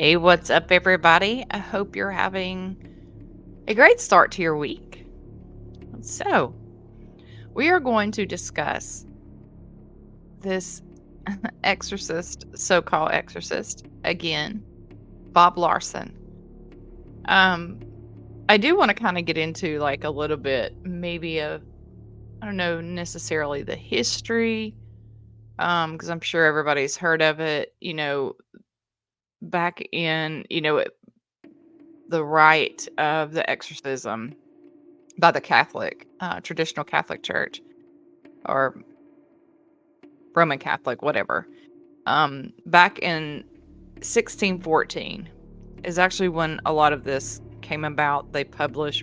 Hey, what's up, everybody? I hope you're having a great start to your week. So, we are going to discuss this exorcist, so called exorcist, again, Bob Larson. Um, I do want to kind of get into like a little bit, maybe of, I don't know necessarily the history, because I'm sure everybody's heard of it, back in, the rite of the exorcism by the Catholic, traditional Catholic Church or Roman Catholic, whatever. Back in 1614 is actually when a lot of this came about. They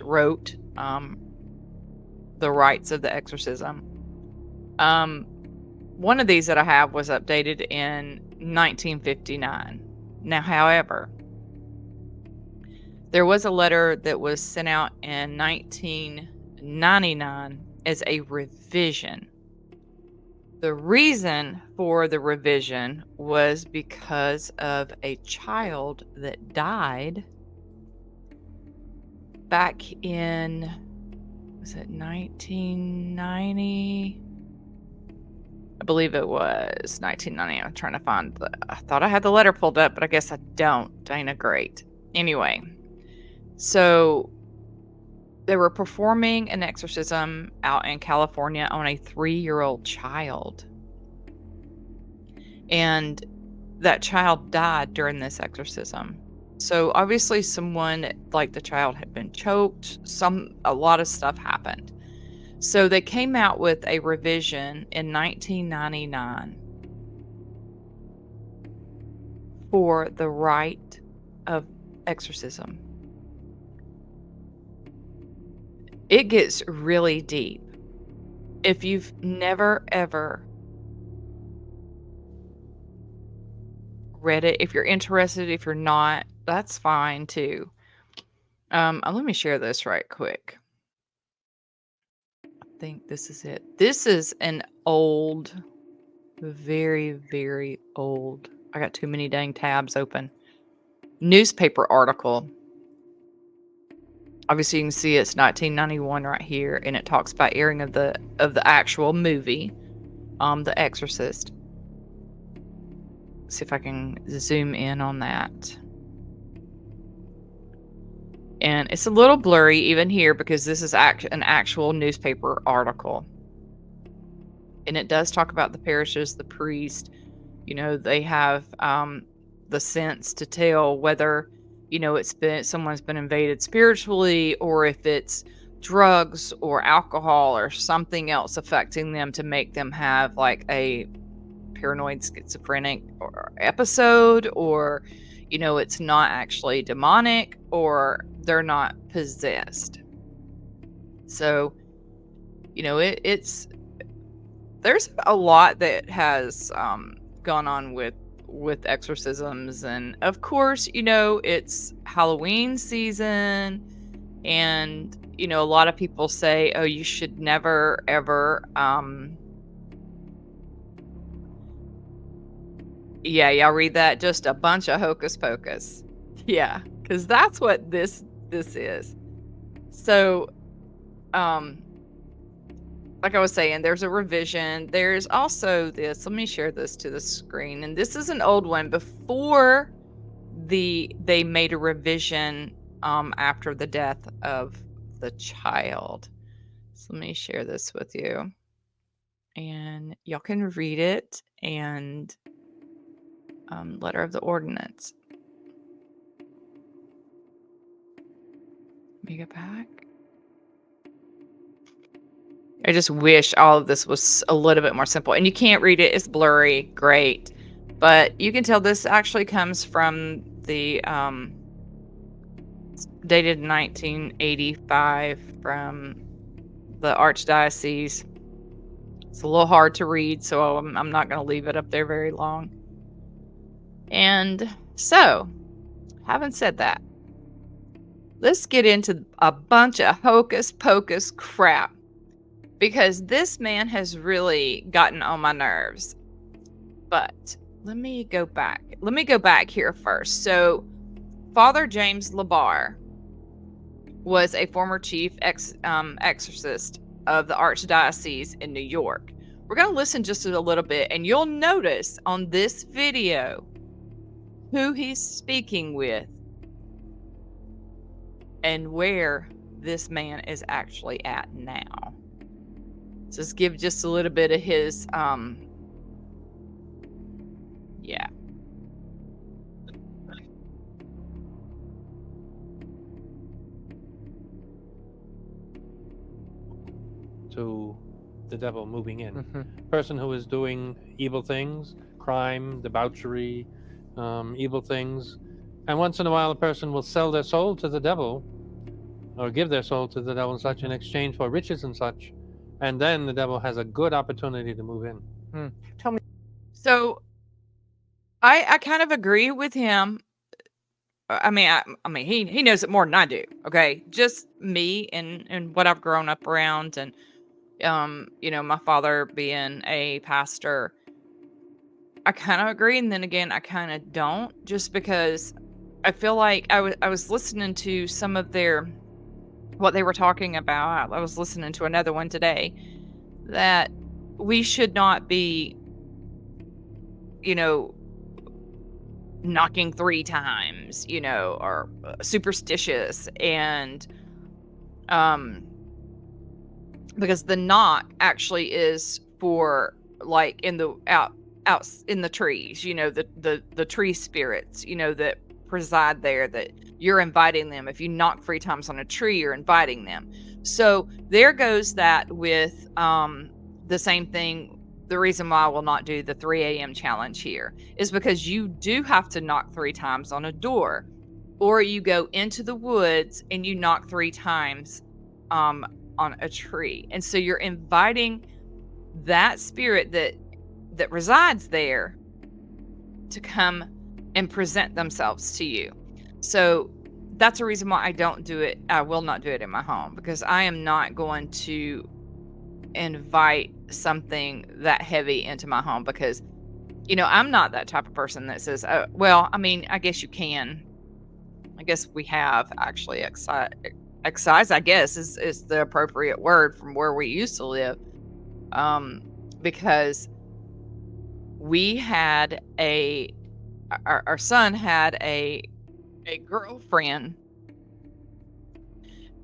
wrote the rites of the exorcism. Um, one of these that I have was updated in 1959. Now, however, there was a letter that was sent out in 1999 as a revision. The reason for the revision was because of a child that died back in, was it 1990? I believe it was 1990. I'm trying to find I thought I had the letter pulled up, but I guess I don't. Dana, great. Anyway, so they were performing an exorcism out in California on a 3-year-old child. And that child died during this exorcism. So obviously someone, like the child had been choked, a lot of stuff happened. So they came out with a revision in 1999 for the rite of exorcism. It gets really deep. If you've never ever read it, if you're interested, if you're not, that's fine too. Let me share this right quick. I think this is it. This is an old, very, very old, I got too many dang tabs open, newspaper article. Obviously you can see it's 1991 right here, and it talks about airing of the actual movie, The Exorcist. See if I can zoom in on that. And it's a little blurry even here because this is an actual newspaper article. And it does talk about the parishes, the priest, they have the sense to tell whether, someone's been invaded spiritually, or if it's drugs or alcohol or something else affecting them to make them have like a paranoid schizophrenic or episode, or it's not actually demonic, or they're not possessed. So it's there's a lot that has gone on with exorcisms, and of course it's Halloween season, and a lot of people say, oh, you should never ever yeah, y'all read that? Just a bunch of hocus pocus. Yeah, because that's what this is. So, um, like I was saying, there's a revision. There's also this. Let me share this to the screen. And this is an old one before they made a revision after the death of the child. So let me share this with you, and y'all can read it. And letter of the ordinance. Let me go back. I just wish all of this was a little bit more simple. And you can't read it. It's blurry. Great. But you can tell this actually comes from the dated 1985 from the Archdiocese. It's a little hard to read, so I'm not going to leave it up there very long. And so, having said that, let's get into a bunch of hocus pocus crap, because this man has really gotten on my nerves. But let me go back. Let me go back here first. So Father James Labar was a former chief exorcist of the Archdiocese in New York. We're going to listen just a little bit, and you'll notice on this video who he's speaking with and where this man is actually at now. Just give just a little bit of his, yeah. To the devil moving in. Person who is doing evil things, crime, debauchery, evil things. And once in a while, a person will sell their soul to the devil or give their soul to the devil and such in exchange for riches and such. And then the devil has a good opportunity to move in. Tell me. So I kind of agree with him. I mean, he knows it more than I do. Okay, just me and what I've grown up around, and my father being a pastor. I kind of agree, and then again, I kind of don't, just because I feel like I was listening to some of what they were talking about. I was listening to another one today that we should not be, you know, knocking 3 times, or superstitious, and because the knock actually is for, like, in the out in the trees, the tree spirits, that preside there, that you're inviting them. If you knock 3 times on a tree, you're inviting them. So there goes that with the same thing. The reason why I will not do the 3 a.m. challenge here is because you do have to knock 3 times on a door, or you go into the woods and you knock 3 times on a tree. And so you're inviting that spirit that resides there to come and present themselves to you. So that's a reason why I don't do it. I will not do it in my home, because I am not going to invite something that heavy into my home, because I'm not that type of person that says, oh, well, I mean, I guess you can. I guess we have actually excise, I guess is the appropriate word, from where we used to live. Because we had our son had a girlfriend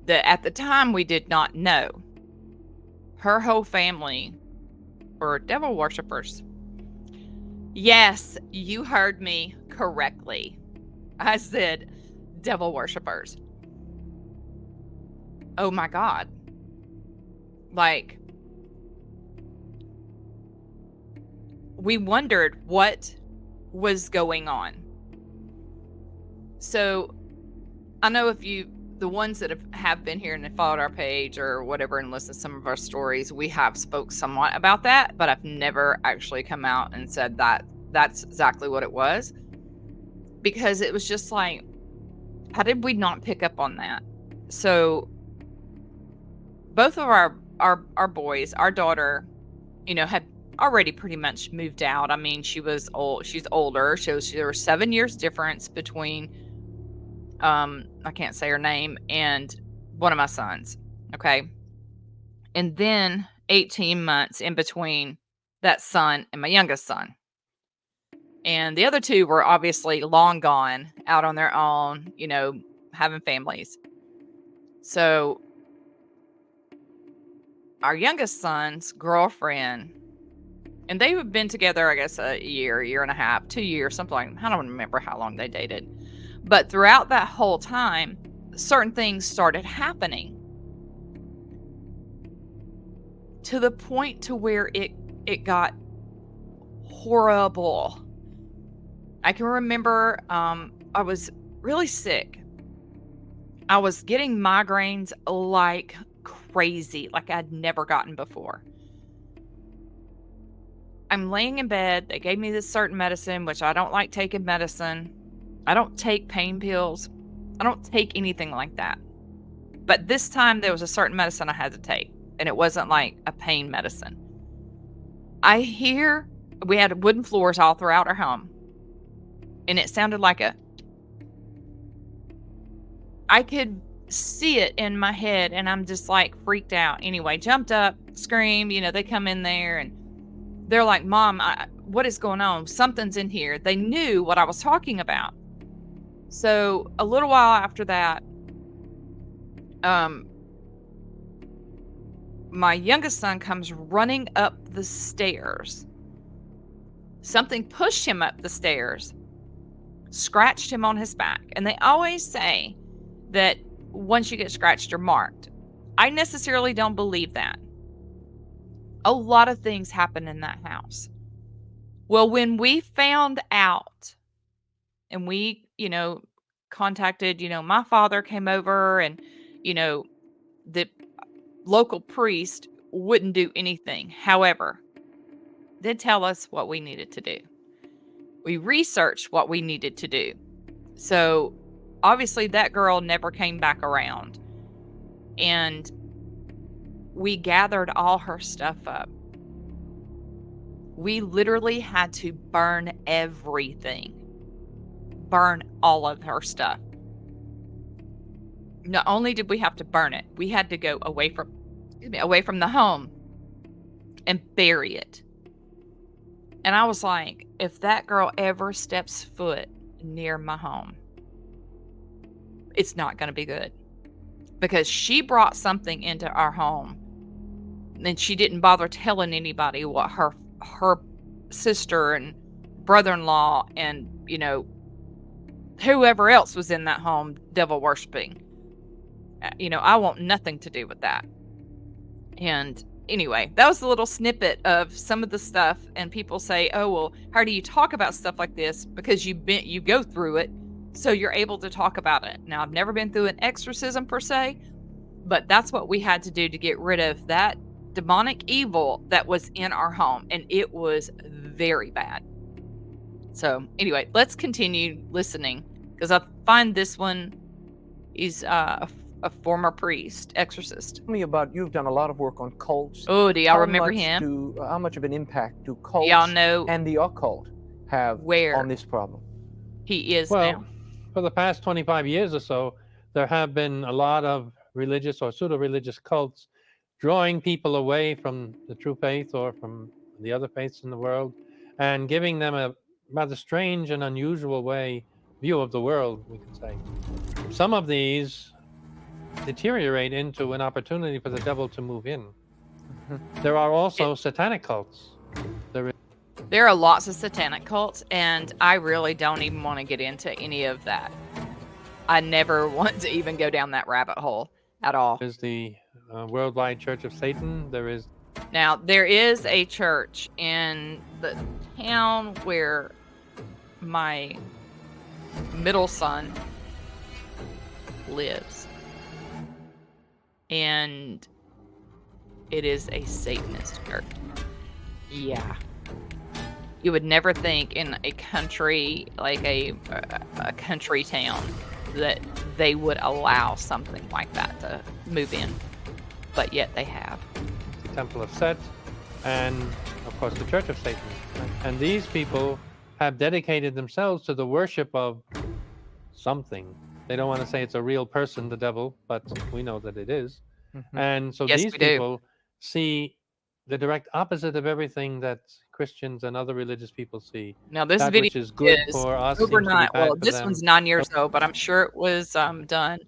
that at the time we did not know. Her whole family were devil worshippers. Yes, you heard me correctly. I said devil worshippers. Oh my God. Like, we wondered what was going on. So I know the ones that have been here and have followed our page or whatever and listened to some of our stories, we have spoke somewhat about that, but I've never actually come out and said that that's exactly what it was, because it was just like, how did we not pick up on that? So both of our boys, our daughter, had already pretty much moved out. I mean, she was old. She's older. There was 7 years difference between, I can't say her name, and one of my sons. Okay. And then 18 months in between that son and my youngest son. And the other 2 were obviously long gone, out on their own, having families. So our youngest son's girlfriend, and they have been together, I guess, a year and a half, 2 years, something like that. I don't remember how long they dated. But throughout that whole time, certain things started happening to the point to where it got horrible. I can remember I was really sick. I was getting migraines like crazy, like I'd never gotten before. I'm laying in bed. They gave me this certain medicine, which I don't like taking medicine. I don't take pain pills. I don't take anything like that. But this time there was a certain medicine I had to take, and it wasn't like a pain medicine. We had wooden floors all throughout our home, and it sounded like I could see it in my head, and I'm just like freaked out. Anyway, jumped up, screamed. They come in there and they're like, "Mom, what is going on? Something's in here." They knew what I was talking about. So a little while after that, um, my youngest son comes running up the stairs. Something pushed him up the stairs, scratched him on his back. And they always say that once you get scratched, you're marked. I necessarily don't believe that. A lot of things happen in that house. Well, when we found out and we, contacted, my father came over and, the local priest wouldn't do anything. However, did tell us what we needed to do. We researched what we needed to do. So obviously that girl never came back around. And we gathered all her stuff up. We literally had to burn everything. Burn all of her stuff. Not only did we have to burn it, we had to go away from the home and bury it. And I was like, if that girl ever steps foot near my home, it's not going to be good. Because she brought something into our home and she didn't bother telling anybody what her sister and brother-in-law and, whoever else was in that home devil worshiping. I want nothing to do with that. And anyway, that was a little snippet of some of the stuff. And people say, "Oh, well, how do you talk about stuff like this?" Because you go through it, so you're able to talk about it. Now, I've never been through an exorcism per se, but that's what we had to do to get rid of that demonic evil that was in our home, and it was very bad. So anyway, let's continue listening because I find this one is a former priest, exorcist. Tell me about, you've done a lot of work on cults. Oh, do y'all remember him? How much of an impact do cults y'all know and the occult have on this problem? He is well, now. For the past 25 years or so, there have been a lot of religious or pseudo-religious cults drawing people away from the true faith or from the other faiths in the world and giving them a rather strange and unusual view of the world, we could say. Some of these deteriorate into an opportunity for the devil to move in. There are also satanic cults. There are lots of satanic cults, and I really don't even want to get into any of that. I never want to even go down that rabbit hole at all. There's the Worldwide Church of Satan. There is a church in the town where my middle son lives, and it is a Satanist church. Yeah. You would never think in a country, like a country town, that they would allow something like that to move in. But yet they have. The Temple of Set and, of course, the Church of Satan. And these people have dedicated themselves to the worship of something. They don't want to say it's a real person, the devil, but we know that it is. And so these people see the direct opposite of everything that Christians and other religious people see. Now this that video which is good for us overnight. Well, this them. one's 9 years old, but I'm sure it was done.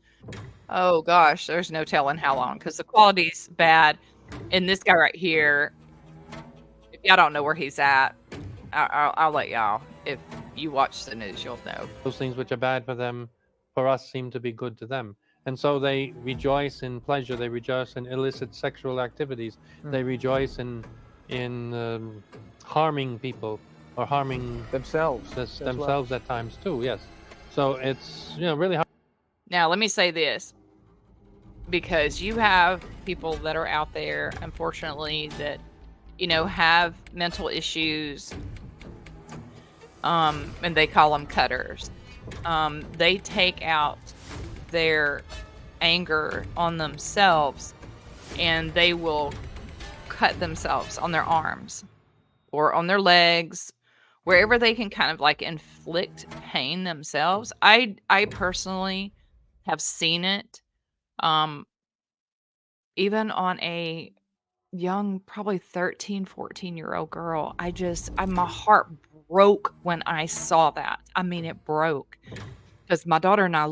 Oh gosh, there's no telling how long because the quality's bad. And this guy right here, if y'all don't know where he's at, I'll let y'all. If you watch the news, you'll know. Those things which are bad for them, for us, seem to be good to them. And so they rejoice in pleasure. They rejoice in illicit sexual activities. They rejoice in harming people or harming themselves at times too. Yes. So it's really hard. Now let me say this, because you have people that are out there, unfortunately, that have mental issues, and they call them cutters. They take out their anger on themselves, and they will cut themselves on their arms or on their legs, wherever they can kind of like inflict pain themselves. I personally have seen it. Even on a young, probably 13, 14-year-old girl, my heart broke when I saw that. I mean, it broke. Because my daughter and I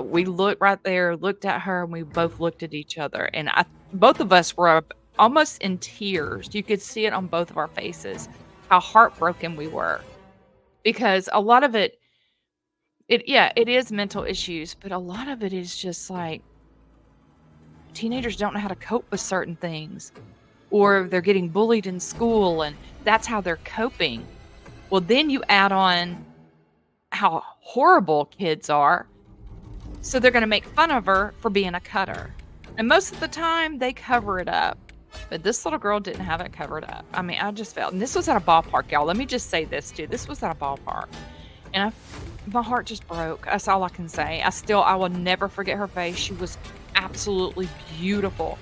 we looked right there, looked at her, and we both looked at each other, and both of us were almost in tears. You could see it on both of our faces, how heartbroken we were. Because a lot of it it is mental issues, but a lot of it is just like teenagers don't know how to cope with certain things, or they're getting bullied in school, and that's how they're coping. Well, then you add on how horrible kids are. So they're gonna make fun of her for being a cutter. And most of the time, they cover it up. But this little girl didn't have it covered up. I mean, I just felt, and this was at a ballpark, y'all. Let me just say this too. This was at a ballpark. And my heart just broke. That's all I can say. I will never forget her face. She was absolutely beautiful.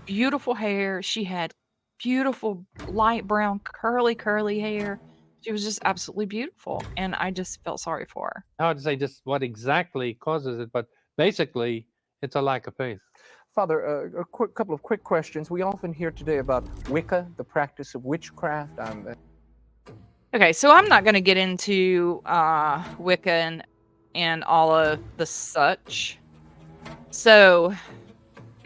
Beautiful hair. She had beautiful light brown, curly hair. She was just absolutely beautiful, and I just felt sorry for her. Hard to say just what exactly causes it, but basically, it's a lack of faith. Father, a couple of quick questions. We often hear today about Wicca, the practice of witchcraft. Okay, so I'm not going to get into Wicca and all of the such. So,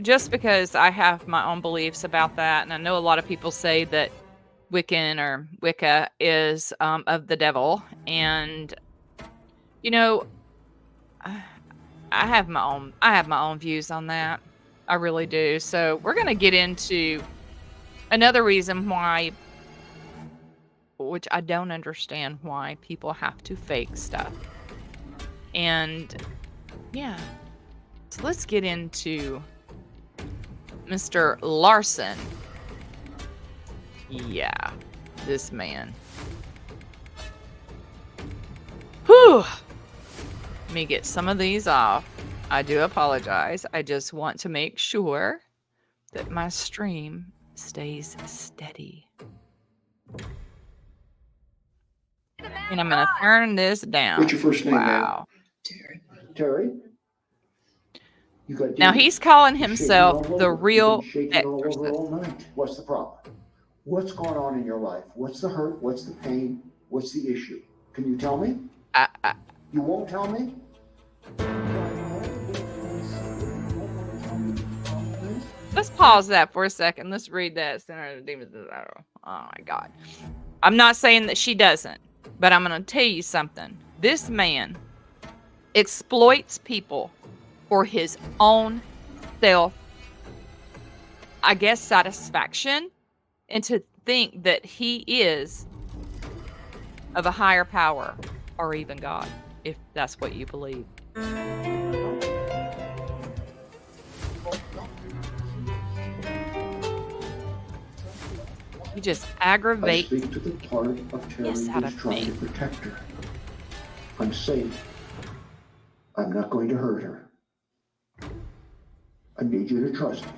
just because I have my own beliefs about that, and I know a lot of people say that Wiccan or Wicca is of the devil, and you know, I have my own views on that. I really do. So we're gonna get into another reason why, which I don't understand why people have to fake stuff. And yeah, so let's get into Mr. Larson. Yeah, this man. Whew. Let me get some of these off. I do apologize. I just want to make sure that my stream stays steady. And I'm going to turn this down. What's your first name, wow. Terry. Terry? Now he's calling himself the real Exorcist. All night. What's the problem? What's going on in your life? What's the hurt? What's the pain? What's the issue? Can you tell me? You won't tell me? Let's pause that for a second. Let's read that. Oh my God. I'm not saying that she doesn't, but I'm going to tell you something. This man exploits people for his own self, I guess, satisfaction, and to think that he is of a higher power or even God, if that's what you believe. You just aggravate. I speak to the part of Terry who's trying to protect her. I'm safe. I'm not going to hurt her. I need you to trust me.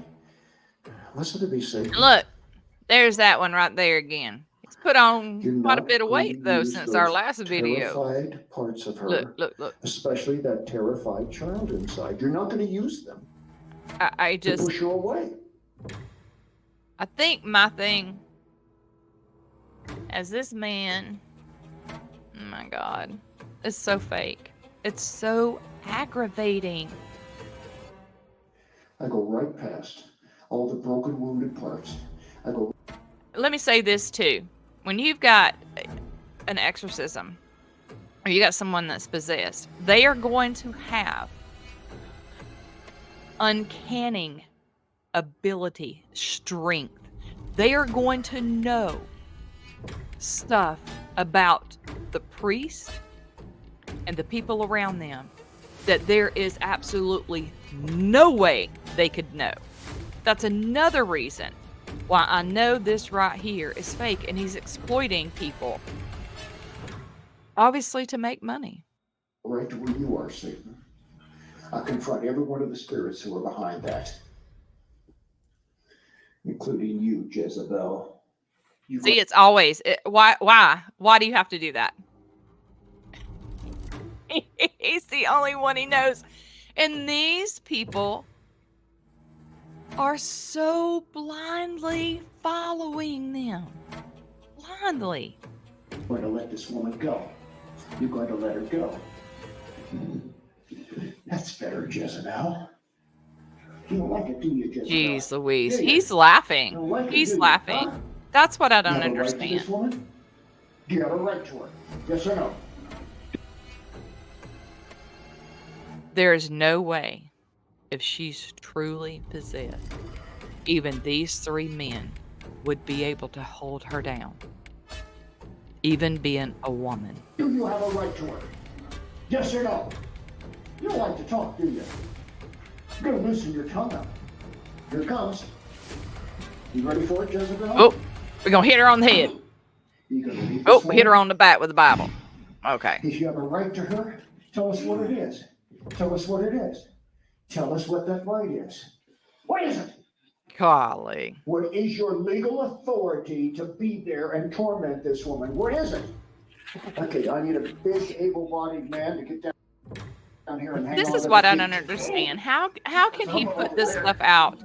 Listen to me, Satan. Look, there's that one right there again. It's put on quite a bit of weight, though, since our last video. Terrified parts of her. Look. Especially that terrified child inside. You're not going to use them. I just push you away. I think my thing, as this man, oh my God, it's so fake. It's so aggravating. I go right past all the broken, wounded parts. Let me say this too. When you've got an exorcism, or you got someone that's possessed, they are going to have uncanny ability, strength. They are going to know stuff about the priest and the people around them that there is absolutely no way they could know. That's another reason why I know this right here is fake, and he's exploiting people, obviously, to make money. Right to where you are, Satan. I confront every one of the spirits who are behind that, including you, Jezebel. See, it's always why do you have to do that? He's the only one he knows. And these people are so blindly following them. Blindly. You're going to let this woman go. You're going to let her go. That's better, Jezebel. You don't like it, do you, Jezebel? Jeez Louise. Yeah, He's laughing. You don't like it, He's do you? laughing. Huh? That's what I You don't have a right to understand. this woman? Do you have a right to her? Yes or no? There's no way, if she's truly possessed, even these three men would be able to hold her down, even being a woman. Do you have a right to her? Yes or no? You don't like to talk, do you? You're going to loosen your tongue up. Here it comes. You ready for it, Jezebel? Oh, we're going to hit her on the head. You gonna leave Oh, this hit her woman? on the back with the Bible. Okay. If you have a right to her, tell us what it is. Tell us what it is. Tell us what that right is. What is it? Golly. What is your legal authority to be there and torment this woman? What is it? Okay, I need a big, able-bodied man to get down here and hang This on is to what the I feet. don't understand. How can he put this stuff out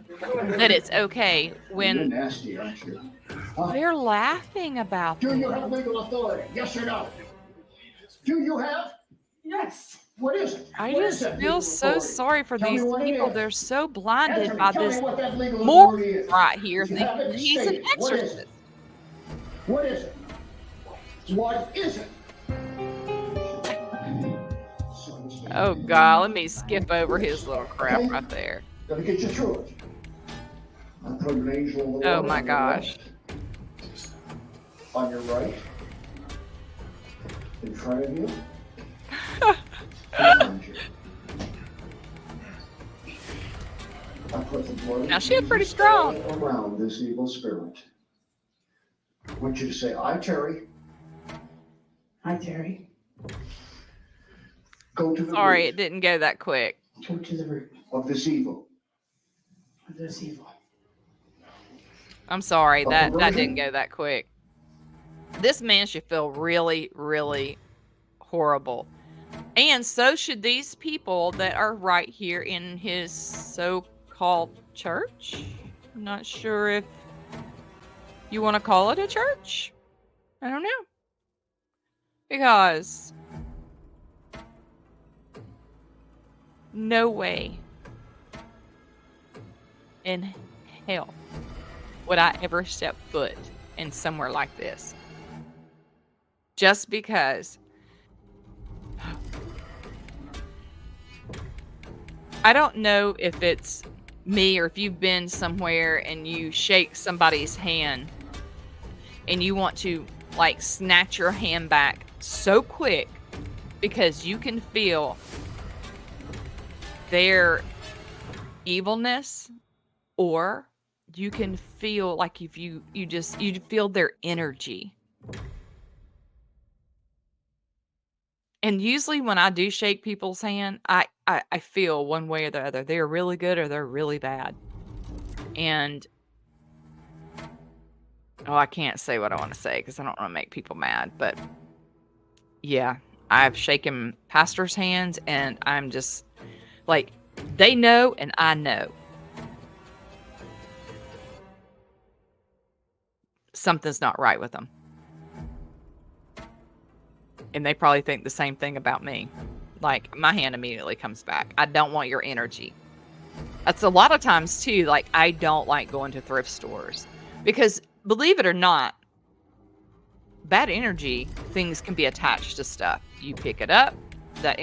that it's okay You're when nasty, aren't you? Huh? they're laughing about Do you this? have legal authority? Yes or no? Do you have? Yes. What is it? I What is just that feel legal so authority? sorry for Tell me these what it people. is. They're so Answer blinded me. by Tell this me what that legal moron authority is. right here If you have thinking it, he's state an it. What is exorcist. it? What is it? What is it? Oh God, let me skip over his little crap right there. Gonna get you through it. I'll put an angel of the Oh Lord my on your gosh. left, on your right, in front of you, behind you. I put the blood of Now she's pretty Jesus strong. all around this evil spirit. I want you to say, I, Terry, Hi, Terry. go to the Sorry, root it didn't go that quick. Go to the root of this evil. of this evil. I'm sorry, A that didn't perversion? go that quick. This man should feel really, really horrible. And so should these people that are right here in his so-called church. I'm not sure if you want to call it a church. I don't know. Because no way in hell would I ever step foot in somewhere like this. Just because I don't know if it's me or if you've been somewhere and you shake somebody's hand and you want to like snatch your hand back so quick because you can feel their evilness, or you can feel like if you feel their energy. And usually when I do shake people's hand, I feel one way or the other. They're really good or they're really bad. And I can't say what I want to say because I don't want to make people mad. But yeah, I've shaken pastors' hands and I'm just like, they know and I know something's not right with them. And they probably think the same thing about me. Like, my hand immediately comes back. I don't want your energy. That's a lot of times, too, like, I don't like going to thrift stores. Because, believe it or not, bad energy, things can be attached to stuff. You pick it up, that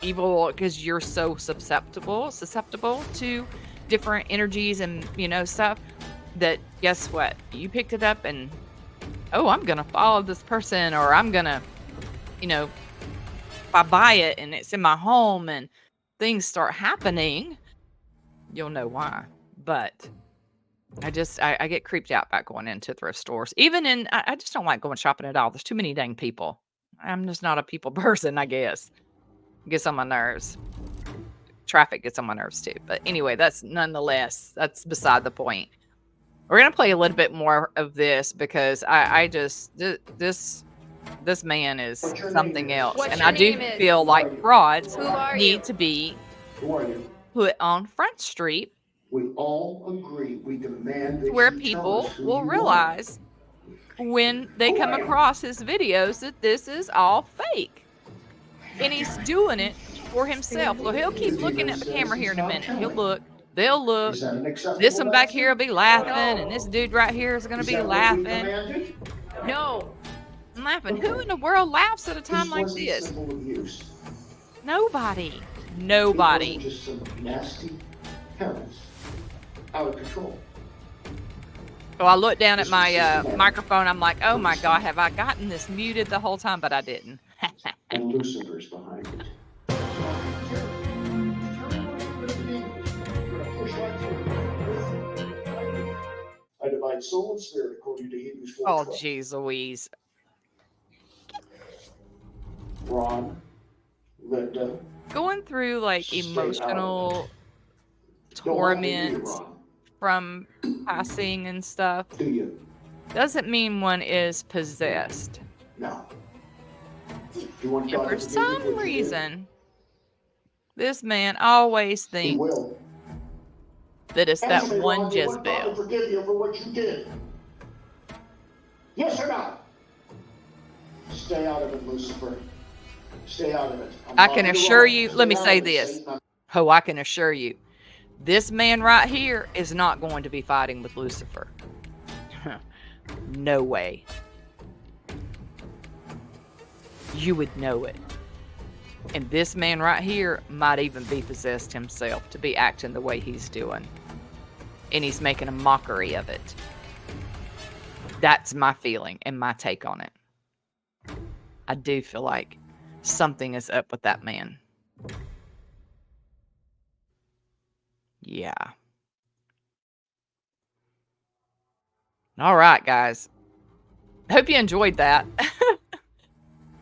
evil, because you're so susceptible to different energies and, stuff, that guess what? You picked it up and, oh, I'm going to follow this person, or I'm going to, if I buy it and it's in my home and things start happening, you'll know why. But I get creeped out by going into thrift stores. Even I just don't like going shopping at all. There's too many dang people. I'm just not a people person, I guess. It gets on my nerves. Traffic gets on my nerves too. But anyway, that's beside the point. We're going to play a little bit more of this because this this man is What's your something name is? else. What's And your I do name is? feel like Who are you? frauds Who are need you? to be Who are you? put on Front Street We all agree. We demand that where you tell people us who will you realize when they Who come are you? across his videos that this is all fake. And he's doing it for himself. So he'll keep looking at the camera here in a minute. He'll look, they'll are. look. Is that an acceptable This one back answer? here will be laughing, and this dude right here is going to Is be that what we laughing. demanded? No. I'm laughing. Who in the world laughs at a time This like wasn't this? simple abuse. Nobody. It Nobody. wasn't just some nasty parents out of control. So I looked down at my microphone. I'm like, oh my God, have I gotten this muted the whole time? But I didn't. And Lucifer's behind it. I divide soul and spirit according to Hebrews 4:12. Oh, jeez Louise. Ron, Linda, Going through like Stay out of emotional don't lie to me, torment Ron. from passing and stuff Do you? doesn't mean one is possessed. No. You want And God for to forgive you some for what you did? reason, this man always He thinks will. that it's that Answer me, one Ron, do you want God to Jezebel. forgive you for what you did? Yes or no? Stay out of it, Lucifer. Stay out of it. I'm I can talking to assure Ron. you, Stay let me out say of it, this. Satan. Oh, I can assure you, this man right here is not going to be fighting with Lucifer. No way. You would know it. And this man right here might even be possessed himself to be acting the way he's doing. And he's making a mockery of it. That's my feeling and my take on it. I do feel like something is up with that man. Yeah. All right, guys. Hope you enjoyed that.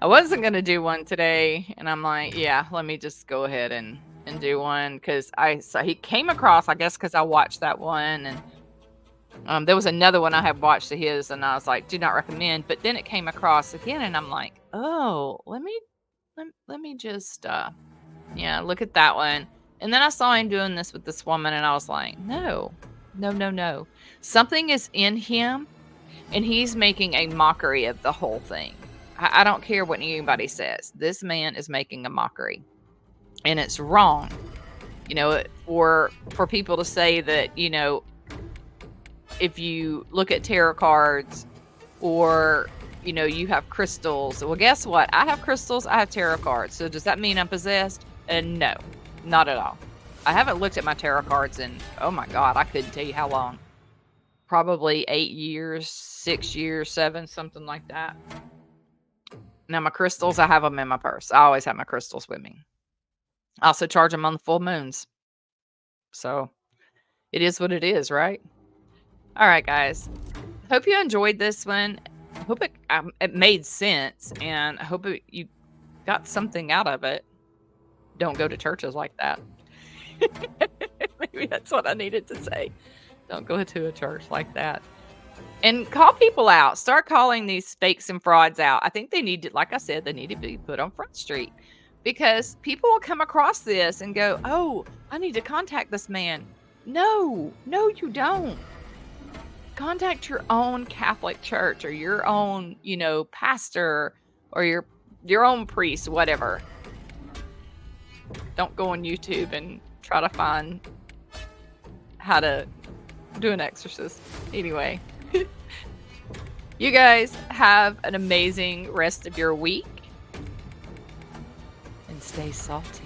I wasn't going to do one today, and I'm like, yeah, let me just go ahead and do one, because so he came across, I guess, because I watched that one, and there was another one I had watched of his, and I was like, do not recommend, but then it came across again, and I'm like, oh, let me just, yeah, look at that one. And then I saw him doing this with this woman, and I was like, no. Something is in him, and he's making a mockery of the whole thing. I don't care what anybody says. This man is making a mockery, and it's wrong. You know, for people to say that, you know, if you look at tarot cards or, you know, you have crystals. Well, guess what? I have crystals. I have tarot cards. So does that mean I'm possessed? No, not at all. I haven't looked at my tarot cards in, oh my God, I couldn't tell you how long. Probably 8 years, 6 years, 7, something like that. Now, my crystals, I have them in my purse. I always have my crystals with me. I also charge them on the full moons. So, it is what it is, right? All right, guys. Hope you enjoyed this one. I hope it made sense, and I hope you got something out of it. Don't go to churches like that. Maybe that's what I needed to say. Don't go to a church like that. And call people out. Start calling these fakes and frauds out. I think they need to, like I said, they need to be put on Front Street. Because people will come across this and go, oh, I need to contact this man. No, you don't. Contact your own Catholic church or your own, you know, pastor or your own priest, whatever. Don't go on YouTube and try to find how to do an exorcist. Anyway. You guys have an amazing rest of your week. And stay salty.